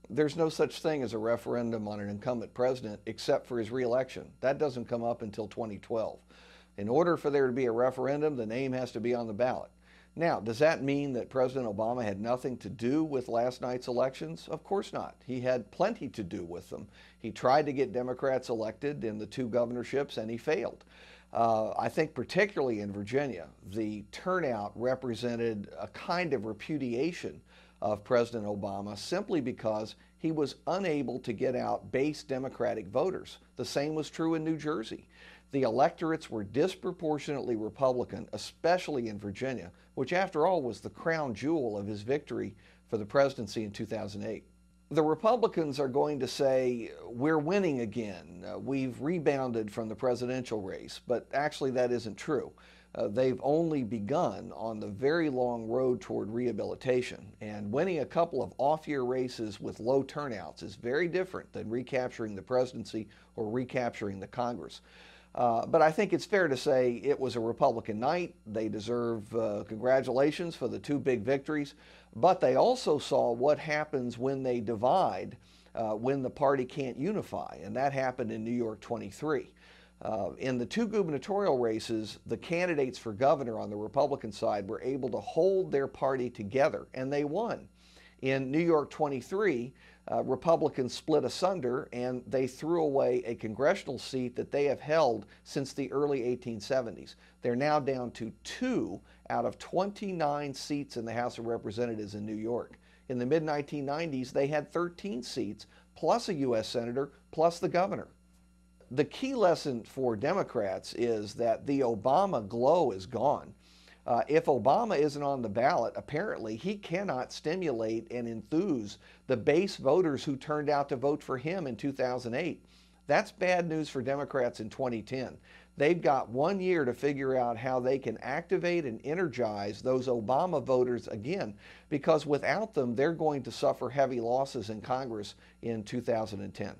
There's no such thing as a referendum on an incumbent president except for his reelection. That doesn't come up until 2012. In order for there to be a referendum, the name has to be on the ballot. Now, does that mean that President Obama had nothing to do with last night's elections? Of course not. He had plenty to do with them. He tried to get Democrats elected in the two governorships, and he failed. I think particularly in Virginia, the turnout represented a kind of repudiation of President Obama simply because he was unable to get out base Democratic voters. The same was true in New Jersey. The electorates were disproportionately Republican, especially in Virginia, which after all was the crown jewel of his victory for the presidency in 2008. The Republicans are going to say, we're winning again. We've rebounded from the presidential race, but actually that isn't true. They've only begun on the very long road toward rehabilitation, and winning a couple of off-year races with low turnouts is very different than recapturing the presidency or recapturing the Congress. But I think it's fair to say it was a Republican night. They deserve congratulations for the two big victories, but they also saw what happens when they divide, when the party can't unify, and that happened in New York 23. In the two gubernatorial races, the candidates for governor on the Republican side were able to hold their party together, and they won. In New York 23, Republicans split asunder, and they threw away a congressional seat that they have held since the early 1870s. They're now down to 2 out of 29 seats in the House of Representatives in New York. In the mid-1990s, they had 13 seats, plus a U.S. Senator, plus the governor. The key lesson for Democrats is that the Obama glow is gone. If Obama isn't on the ballot, apparently he cannot stimulate and enthuse the base voters who turned out to vote for him in 2008. That's bad news for Democrats in 2010. They've got 1 year to figure out how they can activate and energize those Obama voters again, because without them, they're going to suffer heavy losses in Congress in 2010.